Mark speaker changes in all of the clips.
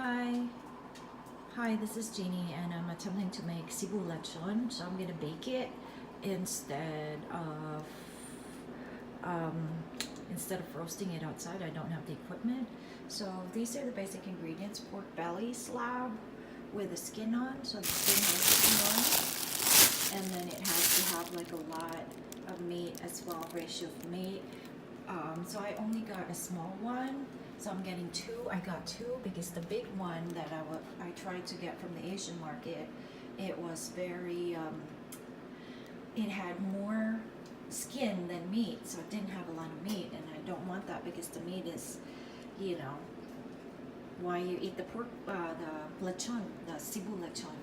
Speaker 1: Hi. Hi, this is Jeannie and I'm attempting to make Cebu Lechon. So I'm gonna bake it instead of um, instead of roasting it outside. I don't have the equipment. So these are the basic ingredients: pork belly slab with the skin on. So the skin has skin on, and then it has to have like a lot of meat as well, ratio of meat. So I only got a small one, so I'm getting two. I got two because the big one that I tried to get from the Asian market, it was very it had more skin than meat, so it didn't have a lot of meat, and I don't want that because the meat is, you know, why you eat the pork, the lechon, the Cebu lechon.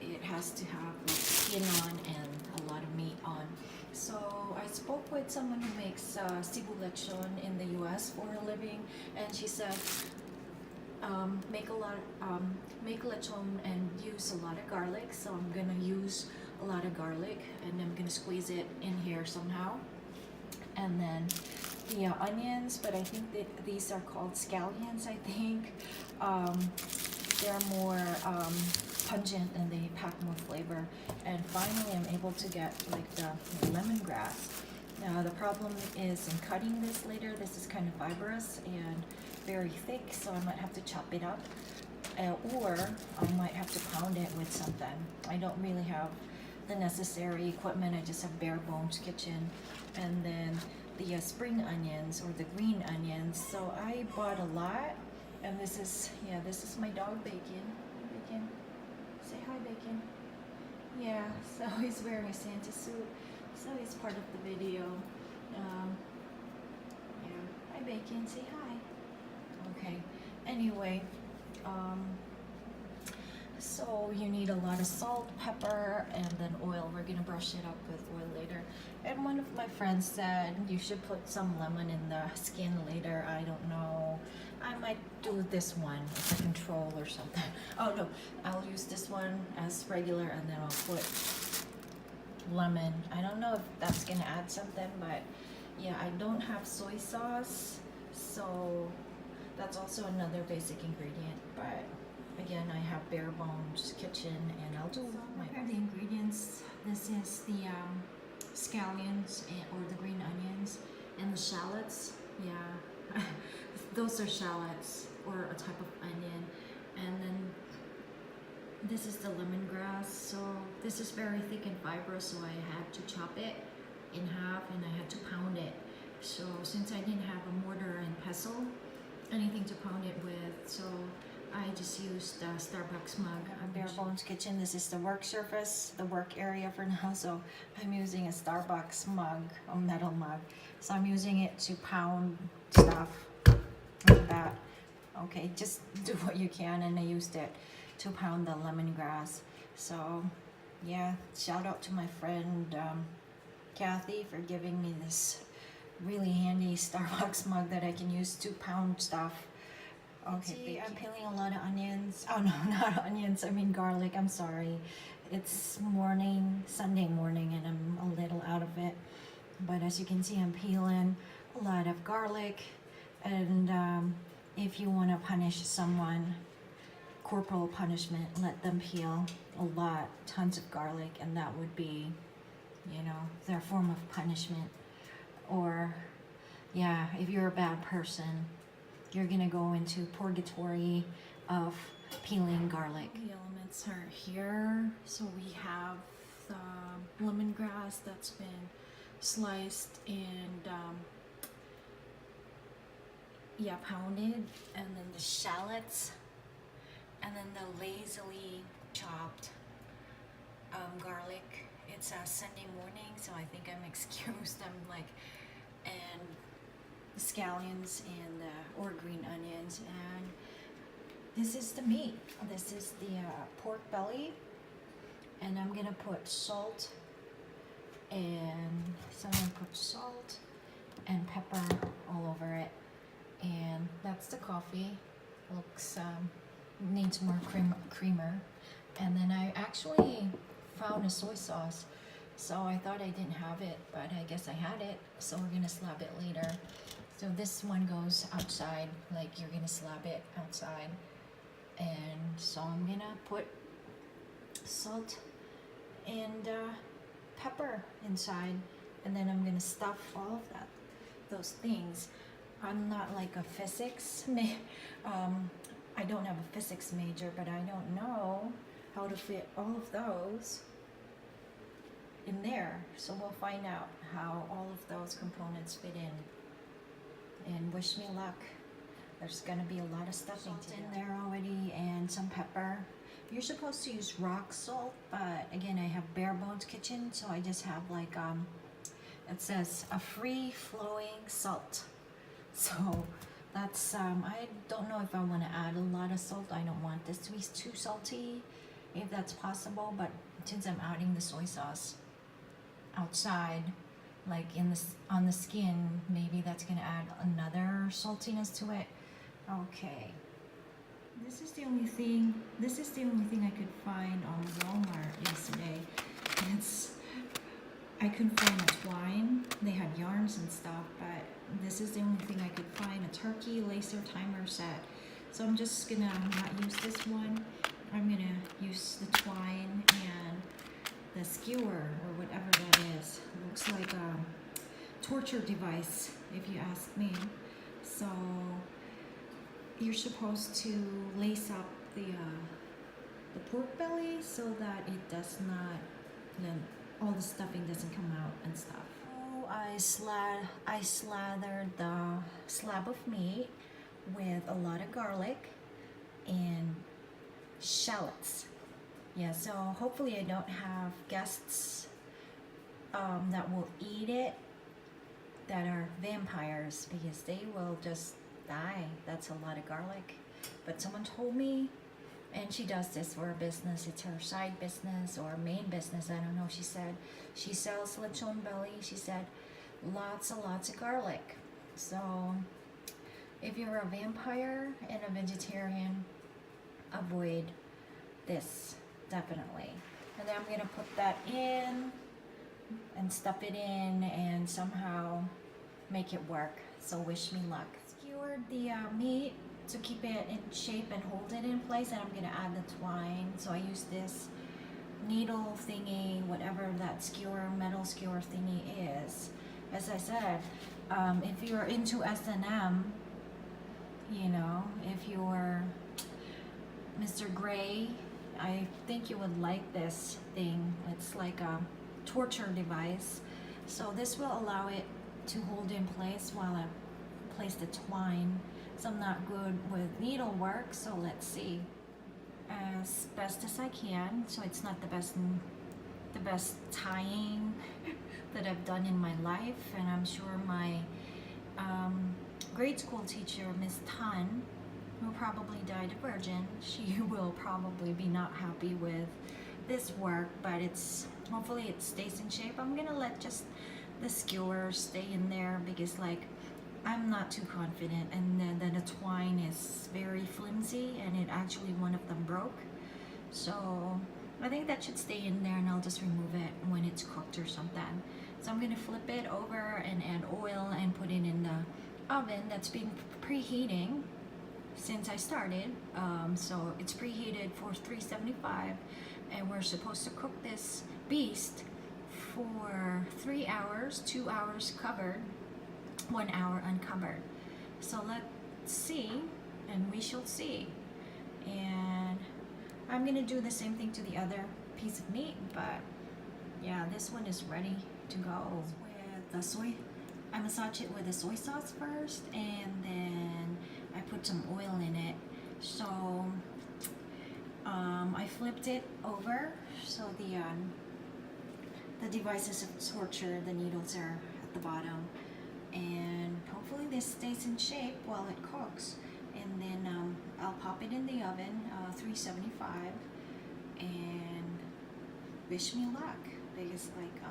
Speaker 1: It has to have like skin on and a lot of meat on. So I spoke with someone who makes Cebu lechon in the U.S. for a living, and she said make lechon and use a lot of garlic. So I'm gonna use a lot of garlic, and I'm gonna squeeze it in here somehow. And then the onions, but I think that these are called scallions. I think they're more pungent and they pack more flavor. And finally, I'm able to get like the lemongrass. Now the problem is in cutting this later. This is kind of fibrous and very thick, so I might have to chop it up, or I might have to pound it with something. I don't really have the necessary equipment. I just have bare bones kitchen, and then the spring onions or the green onions. So I bought a lot, and this is my dog Bacon. Bacon, say hi, Bacon. Yeah, so he's wearing a Santa suit, so he's part of the video. Yeah, hi Bacon, say hi. Okay. Anyway, so you need a lot of salt, pepper, and then oil. We're gonna brush it up with oil later. And one of my friends said you should put some lemon in the skin later. I don't know. I might do this one as a control or something. Oh no, I'll use this one as regular, and then I'll put lemon. I don't know if that's gonna add something, but yeah, I don't have soy sauce, so that's also another basic ingredient. But again, I have bare bones kitchen, and I'll do the ingredients. This is the scallions or the green onions and the shallots. Yeah, those are shallots or a type of onion. And then this is the lemongrass. So this is very thick and fibrous, so I had to chop it in half and I had to pound it. So since I didn't have a mortar and pestle, anything to pound it with, so I just used the Starbucks mug. Bare Bones Kitchen. This is the work surface, the work area for now. So I'm using a Starbucks mug, a metal mug. So I'm using it to pound stuff like that. Okay, just do what you can, and I used it to pound the lemongrass. So yeah, shout out to my friend Kathy for giving me this really handy Starbucks mug that I can use to pound stuff. Okay, see, I'm peeling a lot of onions. Oh no, not onions, I mean garlic. I'm sorry. It's Sunday morning, and I'm a little out of it. But as you can see, I'm peeling a lot of garlic. And if you want to punish someone, corporal punishment, let them peel a lot, tons of garlic, and that would be, you know, their form of punishment. Or yeah, if you're a bad person, you're gonna go into purgatory of peeling garlic. The elements are here. So we have the lemongrass that's been sliced and pounded, and then the shallots, and then the lazily chopped garlic. It's a Sunday morning, so I think I'm excused. I'm like, and the scallions and or green onions, and this is the meat. This is the pork belly, and I'm gonna put salt, and so I'm gonna put salt and pepper all over it, and that's the coffee. Looks needs more creamer, and then I actually found a soy sauce. So I thought I didn't have it, but I guess I had it. So we're gonna slab it later. So this one goes outside, like you're gonna slab it outside. And so I'm gonna put salt and pepper inside, and then I'm gonna stuff all of those things. I'm not like a physics I don't have a physics major, but I don't know how to fit all of those in there. So we'll find out how all of those components fit in. And wish me luck. There's gonna be a lot of stuffing in there already, and some pepper. You're supposed to use rock salt, but again, I have bare bones kitchen, so I just have like it says a free flowing salt. So that's I don't know if I want to add a lot of salt. I don't want this to be too salty, if that's possible. But since I'm adding the soy sauce outside, like on the skin, maybe that's gonna add another saltiness to it. Okay. This is the only thing I could find on Walmart yesterday. I couldn't find a twine. They had yarns and stuff, but this is the only thing I could find, a turkey laser timer set. So I'm just gonna not use this one. I'm gonna use the twine and the skewer or whatever that is. It looks like a torture device, if you ask me. So you're supposed to lace up the pork belly so that it does not, all the stuffing doesn't come out and stuff. So I slathered the slab of meat with a lot of garlic and shallots. Yeah, so hopefully I don't have guests that will eat it that are vampires, because they will just die. That's a lot of garlic. But someone told me, and she does this for her business, it's her side business or main business, I don't know. She said she sells lechon belly. She said lots and lots of garlic. So if you're a vampire and a vegetarian, avoid this, definitely. And then I'm gonna put that in and stuff it in and somehow make it work. So wish me luck. Skewered the meat to keep it in shape and hold it in place, and I'm gonna add the twine. So I use this needle thingy, whatever that skewer, metal skewer thingy is. As I said, if you're into S&M, you know, if you're Mr. Gray, I think you would like this thing. It's like a torture device. So this will allow it to hold in place while I place the twine. So I'm not good with needlework, so let's see. As best as I can, so it's not the best tying that I've done in my life, and I'm sure my grade school teacher, Miss Tan, who probably died a virgin, she will probably be not happy with this work, but hopefully it stays in shape. I'm gonna let just the skewer stay in there, because like I'm not too confident, and then the twine is very flimsy, and it actually, one of them broke. So I think that should stay in there, and I'll just remove it when it's cooked or something. So I'm gonna flip it over and add oil and put it in the oven that's been preheating since I started. So it's preheated for 375, and we're supposed to cook this beast for 3 hours, 2 hours covered, 1 hour uncovered. So let's see, and we shall see. And I'm gonna do the same thing to the other piece of meat, but yeah, this one is ready to go. With the soy, I massage it with the soy sauce first, and then I put some oil in it. So I flipped it over, so the devices of torture, the needles are at the bottom, and hopefully this stays in shape while it cooks. And then I'll pop it in the oven, 375, and wish me luck, because like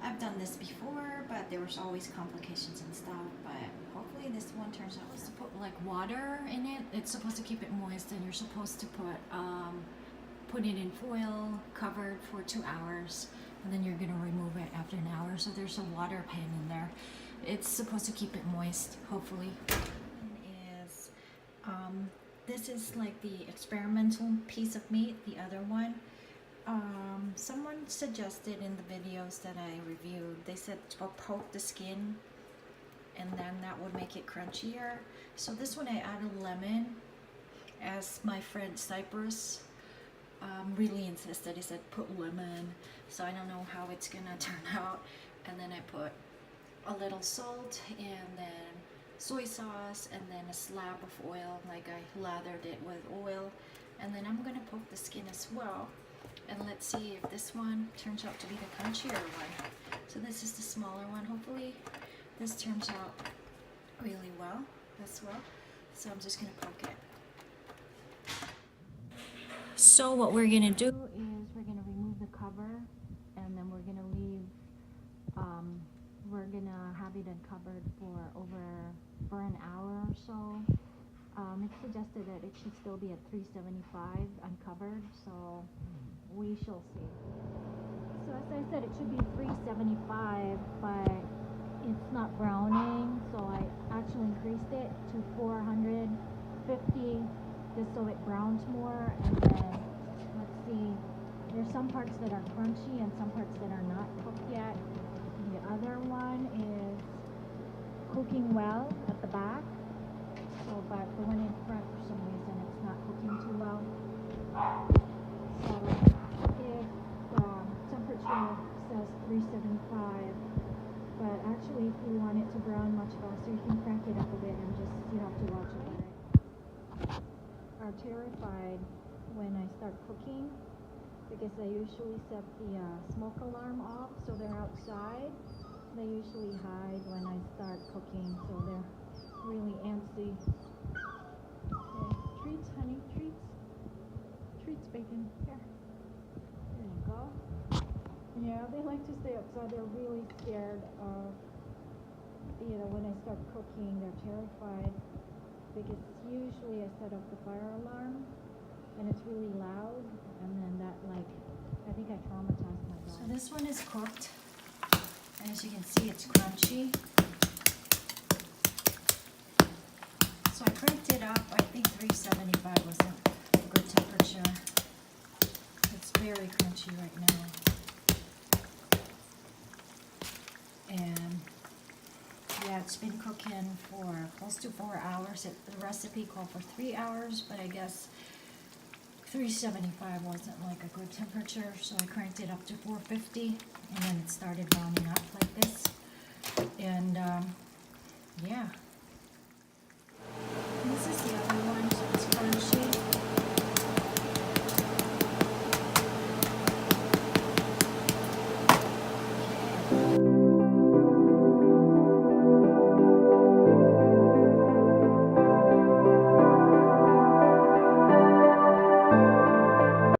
Speaker 1: I've done this before, but there was always complications and stuff. But hopefully this one turns out. To put like water in it. It's supposed to keep it moist, and you're supposed to put it in foil, covered for 2 hours, and then you're gonna remove it after an hour. So there's a water pan in there. It's supposed to keep it moist, hopefully. Is this is like the experimental piece of meat, the other one. Someone suggested in the videos that I reviewed, they said to poke the skin and then that would make it crunchier. So this one I added lemon, as my friend Cypress really insisted. He said put lemon, so I don't know how it's gonna turn out. And then I put a little salt and then soy sauce and then a slab of oil, like I lathered it with oil. And then I'm gonna poke the skin as well, and let's see if this one turns out to be the crunchier one. So this is the smaller one. Hopefully this turns out really well as well. So I'm just gonna poke it. So what we're gonna do is we're gonna remove the cover, and then we're gonna leave, we're gonna have it uncovered for an hour or so. It's suggested that it should still be at 375 uncovered, so we shall see. So as I said, it should be 375, but it's not browning, so I actually increased it to 450 just so it browns more. And then let's see, there's some parts that are crunchy and some parts that are not cooked yet. The other one is cooking well at the back, so but the one in front, for some reason, it's not cooking too well. So if temperature says 375, but actually if you want it to brown much faster, you can crank it up a bit and just, you have to watch over it. Are terrified when I start cooking because I usually set the smoke alarm off, so they're outside. They usually hide when I start cooking, so they're really antsy. Okay. Treats, honey, treats. Treats, bacon. Here. There you go. Yeah, they like to stay outside. They're really scared of, when I start cooking, they're terrified because usually I set off the fire alarm and it's really loud, and then that, I think I traumatized my dog. So this one is cooked. As you can see, it's crunchy. So I cranked it up. I think 375 was a good temperature. It's very crunchy right now. And yeah, it's been cooking for close to 4 hours. The recipe called for 3 hours, but I guess 375 wasn't like a good temperature, so I cranked it up to 450, and then it started browning up like this. And